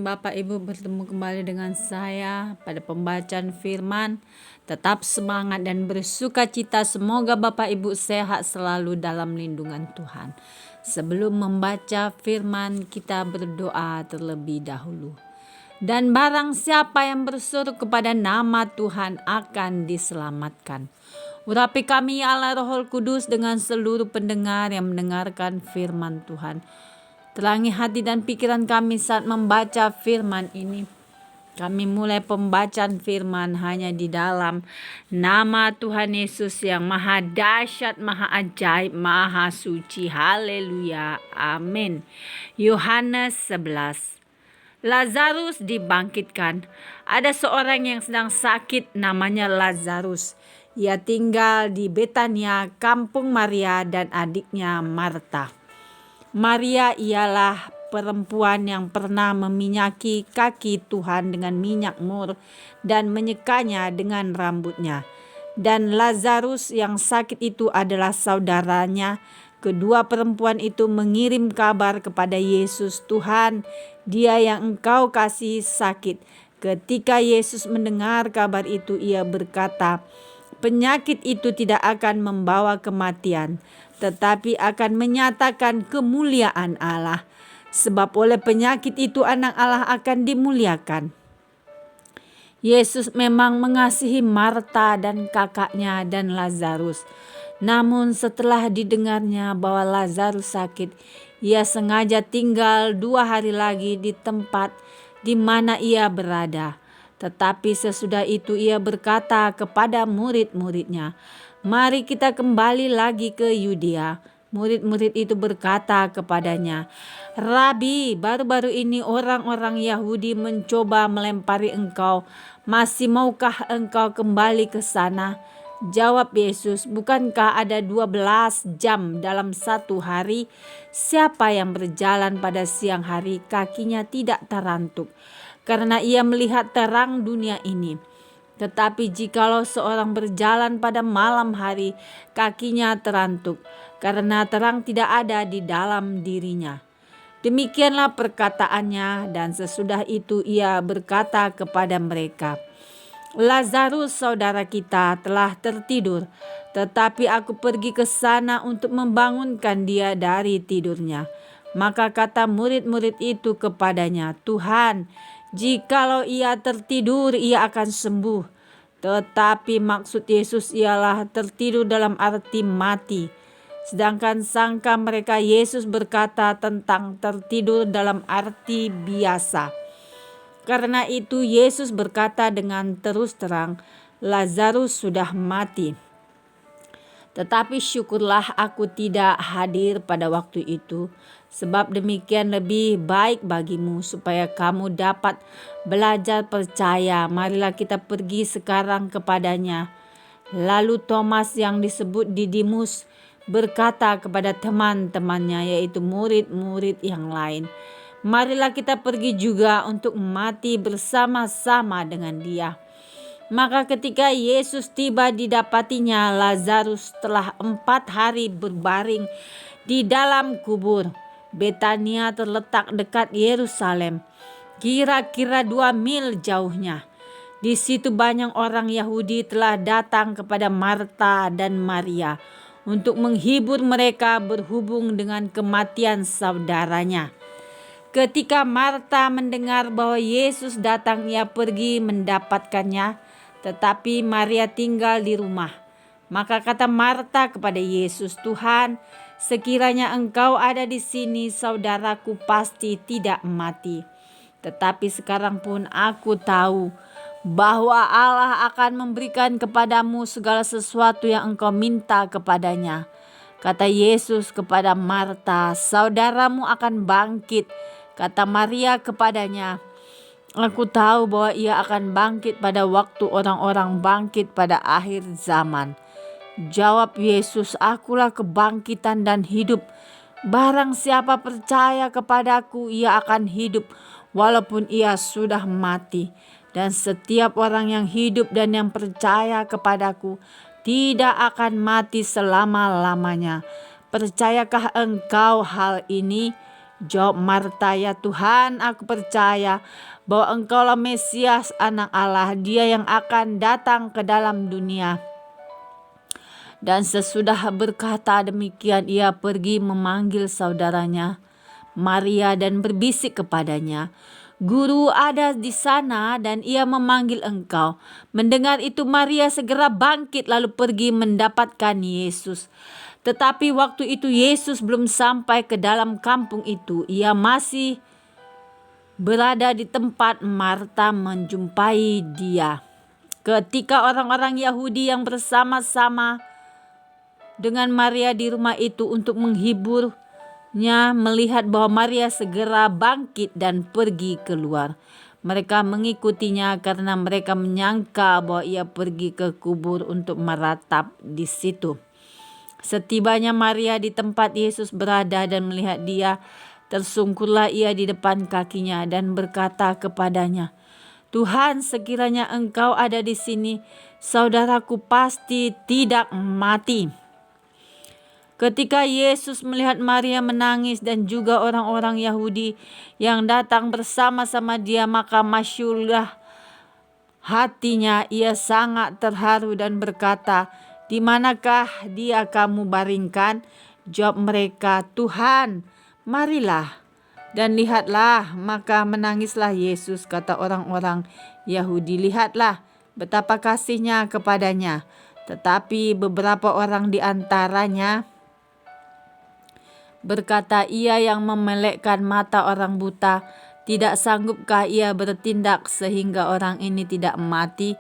Bapak Ibu bertemu kembali dengan saya pada pembacaan firman. Tetap semangat dan bersuka cita. Semoga Bapak Ibu sehat selalu dalam lindungan Tuhan. Sebelum membaca firman, kita berdoa terlebih dahulu. Dan barang siapa yang berseru kepada nama Tuhan akan diselamatkan. Urapi kami ya Allah Roh Kudus dengan seluruh pendengar yang mendengarkan firman Tuhan. Terangi hati dan pikiran kami saat membaca firman ini. Kami mulai pembacaan firman hanya di dalam nama Tuhan Yesus yang maha dahsyat, maha ajaib, maha suci. Haleluya. Amin. Yohanes 11. Lazarus dibangkitkan. Ada seorang yang sedang sakit namanya Lazarus. Ia tinggal di Betania, kampung Maria dan adiknya Marta. Maria ialah perempuan yang pernah meminyaki kaki Tuhan dengan minyak mur dan menyekanya dengan rambutnya. Dan Lazarus yang sakit itu adalah saudaranya. Kedua perempuan itu mengirim kabar kepada Yesus, "Tuhan, dia yang engkau kasihi sakit." Ketika Yesus mendengar kabar itu, ia berkata, "Penyakit itu tidak akan membawa kematian, tetapi akan menyatakan kemuliaan Allah. Sebab oleh penyakit itu anak Allah akan dimuliakan." Yesus memang mengasihi Marta dan kakaknya dan Lazarus. Namun setelah didengarnya bahwa Lazarus sakit, ia sengaja tinggal 2 hari lagi di tempat di mana ia berada. Tetapi sesudah itu ia berkata kepada murid-muridnya, "Mari kita kembali lagi ke Yudea." Murid-murid itu berkata kepadanya, "Rabi, baru-baru ini orang-orang Yahudi mencoba melempari engkau. Masih maukah engkau kembali ke sana?" Jawab Yesus, "Bukankah ada 12 jam dalam satu hari? Siapa yang berjalan pada siang hari kakinya tidak terantuk, karena ia melihat terang dunia ini. Tetapi jikalau seorang berjalan pada malam hari, kakinya terantuk, karena terang tidak ada di dalam dirinya." Demikianlah perkataannya, dan sesudah itu ia berkata kepada mereka, "Lazarus saudara kita telah tertidur, tetapi aku pergi ke sana untuk membangunkan dia dari tidurnya." Maka kata murid-murid itu kepadanya, "Tuhan, jikalau ia tertidur, ia akan sembuh." Tetapi maksud Yesus ialah tertidur dalam arti mati. Sedangkan sangka mereka Yesus berkata tentang tertidur dalam arti biasa. Karena itu Yesus berkata dengan terus terang, "Lazarus sudah mati. Tetapi syukurlah aku tidak hadir pada waktu itu, sebab demikian lebih baik bagimu supaya kamu dapat belajar percaya. Marilah kita pergi sekarang kepadanya." Lalu Thomas yang disebut Didimus berkata kepada teman-temannya, yaitu murid-murid yang lain, "Marilah kita pergi juga untuk mati bersama-sama dengan dia." Maka ketika Yesus tiba didapatinya Lazarus telah 4 hari berbaring di dalam kubur. Betania terletak dekat Yerusalem, kira-kira 2 mil jauhnya. Di situ banyak orang Yahudi telah datang kepada Marta dan Maria untuk menghibur mereka berhubung dengan kematian saudaranya. Ketika Marta mendengar bahwa Yesus datang, ia pergi mendapatkannya, tetapi Maria tinggal di rumah. Maka kata Marta kepada Yesus, "Tuhan, sekiranya engkau ada di sini, saudaraku pasti tidak mati. Tetapi sekarang pun aku tahu bahwa Allah akan memberikan kepadamu segala sesuatu yang engkau minta kepadanya." Kata Yesus kepada Marta, "Saudaramu akan bangkit." Kata Maria kepadanya, "Aku tahu bahwa ia akan bangkit pada waktu orang-orang bangkit pada akhir zaman." Jawab Yesus, "Akulah kebangkitan dan hidup. Barang siapa percaya kepadaku, ia akan hidup walaupun ia sudah mati. Dan setiap orang yang hidup dan yang percaya kepadaku tidak akan mati selama-lamanya. Percayakah engkau hal ini?" Jawab Marta, "Ya Tuhan, aku percaya bahwa Engkaulah Mesias, Anak Allah, Dia yang akan datang ke dalam dunia." Dan sesudah berkata demikian, ia pergi memanggil saudaranya Maria dan berbisik kepadanya, "Guru ada di sana dan ia memanggil engkau." Mendengar itu Maria segera bangkit lalu pergi mendapatkan Yesus. Tetapi waktu itu Yesus belum sampai ke dalam kampung itu. Ia masih berada di tempat Marta menjumpai dia. Ketika orang-orang Yahudi yang bersama-sama dengan Maria di rumah itu untuk menghiburnya melihat bahwa Maria segera bangkit dan pergi keluar, mereka mengikutinya karena mereka menyangka bahwa ia pergi ke kubur untuk meratap di situ. Setibanya Maria di tempat Yesus berada dan melihat dia, tersungkurlah ia di depan kakinya dan berkata kepadanya, "Tuhan, sekiranya Engkau ada di sini, saudaraku pasti tidak mati." Ketika Yesus melihat Maria menangis dan juga orang-orang Yahudi yang datang bersama-sama dia, maka masyurlah hatinya. Ia sangat terharu dan berkata, "Di manakah dia kamu baringkan?" Jawab mereka, "Tuhan, marilah dan lihatlah." Maka menangislah Yesus. Kata orang-orang Yahudi, "Lihatlah betapa kasihnya kepadanya." Tetapi beberapa orang di antaranya berkata, "Ia yang memelekkan mata orang buta, tidak sanggupkah ia bertindak sehingga orang ini tidak mati?"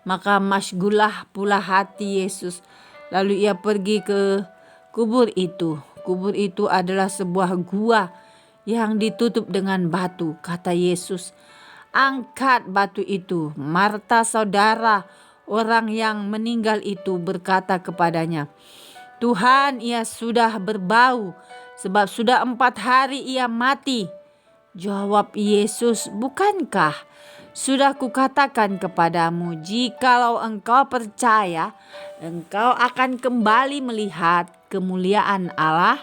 Maka masygulah pula hati Yesus. Lalu ia pergi ke kubur itu. Kubur itu adalah sebuah gua yang ditutup dengan batu. Kata Yesus, "Angkat batu itu." Marta, saudara orang yang meninggal itu, berkata kepadanya, "Tuhan, ia sudah berbau, sebab sudah 4 hari ia mati." Jawab Yesus, "Bukankah sudah kukatakan kepadamu, jikalau engkau percaya, engkau akan kembali melihat kemuliaan Allah?"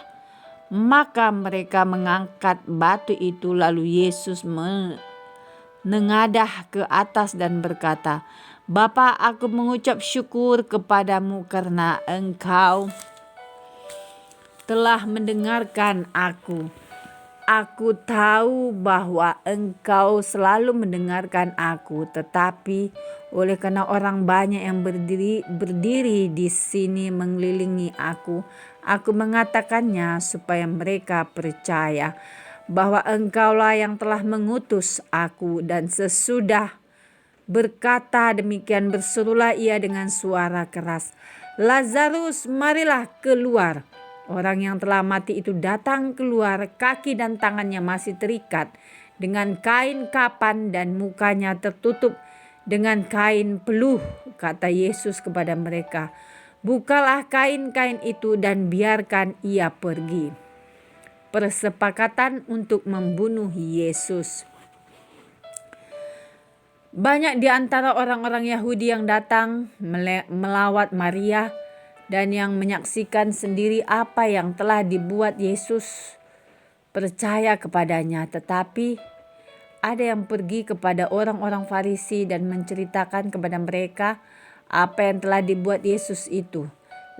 Maka mereka mengangkat batu itu, lalu Yesus menengadah ke atas dan berkata, "Bapa, aku mengucap syukur kepadamu karena Engkau telah mendengarkan aku. Aku tahu bahwa Engkau selalu mendengarkan aku, tetapi oleh karena orang banyak yang berdiri di sini mengelilingi aku mengatakannya supaya mereka percaya bahwa Engkaulah yang telah mengutus aku." Dan sesudah berkata demikian, berserulah ia dengan suara keras, "Lazarus, marilah keluar." Orang yang telah mati itu datang keluar, kaki dan tangannya masih terikat dengan kain kapan dan mukanya tertutup dengan kain peluh. Kata Yesus kepada mereka, "Bukalah kain-kain itu dan biarkan ia pergi." Persepakatan untuk membunuh Yesus. Banyak di antara orang-orang Yahudi yang datang melawat Maria dan yang menyaksikan sendiri apa yang telah dibuat Yesus percaya kepadanya. Tetapi ada yang pergi kepada orang-orang Farisi dan menceritakan kepada mereka apa yang telah dibuat Yesus itu.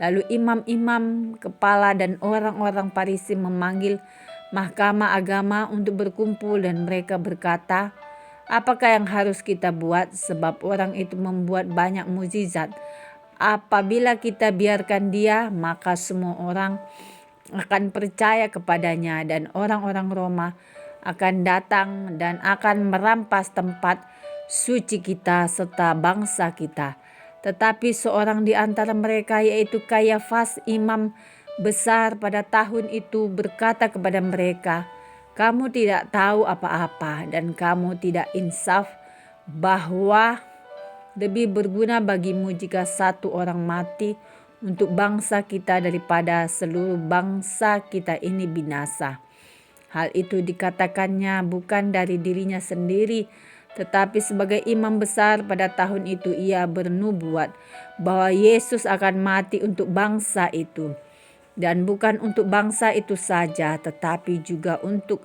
Lalu imam-imam kepala dan orang-orang Farisi memanggil mahkamah agama untuk berkumpul, dan mereka berkata, "Apakah yang harus kita buat? Sebab orang itu membuat banyak mukjizat. Apabila kita biarkan dia, maka semua orang akan percaya kepadanya, dan orang-orang Roma akan datang dan akan merampas tempat suci kita serta bangsa kita." Tetapi seorang di antara mereka, yaitu Kayafas, imam besar pada tahun itu, berkata kepada mereka, "Kamu tidak tahu apa-apa dan kamu tidak insaf bahwa lebih berguna bagimu jika satu orang mati untuk bangsa kita daripada seluruh bangsa kita ini binasa." Hal itu dikatakannya bukan dari dirinya sendiri, tetapi sebagai imam besar pada tahun itu ia bernubuat bahwa Yesus akan mati untuk bangsa itu. dan bukan untuk bangsa itu saja, tetapi juga untuk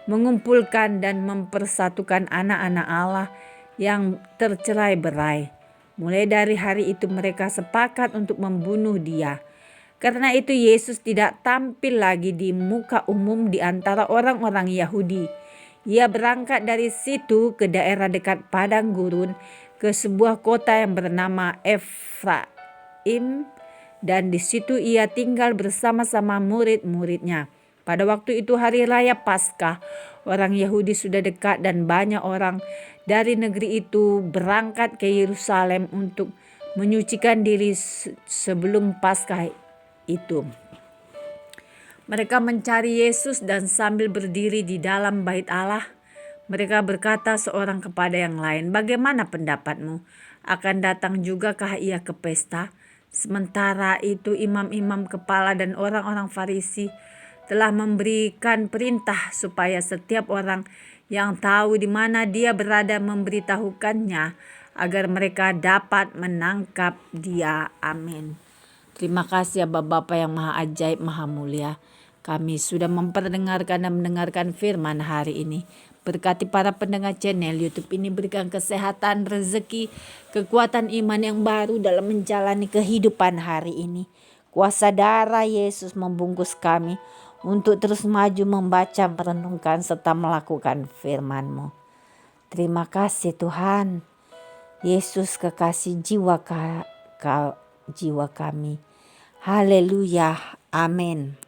mengumpulkan dan mempersatukan anak-anak Allah yang tercerai-berai. Mulai dari hari itu mereka sepakat untuk membunuh Dia. Karena itu Yesus tidak tampil lagi di muka umum di antara orang-orang Yahudi. Ia berangkat dari situ ke daerah dekat padang gurun, ke sebuah kota yang bernama Efraim, dan di situ ia tinggal bersama-sama murid-muridnya. Pada waktu itu hari raya Paskah, orang Yahudi sudah dekat dan banyak orang dari negeri itu berangkat ke Yerusalem untuk menyucikan diri sebelum Paskah itu. Mereka mencari Yesus dan sambil berdiri di dalam bait Allah, mereka berkata seorang kepada yang lain, "Bagaimana pendapatmu? Akan datang jugakah ia ke pesta?" Sementara itu imam-imam kepala dan orang-orang Farisi telah memberikan perintah supaya setiap orang yang tahu di mana dia berada memberitahukannya agar mereka dapat menangkap dia. Amin. Terima kasih ya Bapak yang maha ajaib, maha mulia. Kami sudah memperdengarkan dan mendengarkan firman hari ini. Berkati para pendengar channel YouTube ini, berikan kesehatan, rezeki, kekuatan iman yang baru dalam menjalani kehidupan hari ini. Kuasa darah Yesus membungkus kami untuk terus maju membaca, merenungkan, serta melakukan firman-Mu. Terima kasih Tuhan. Yesus kekasih jiwa kami. Haleluya. Amin.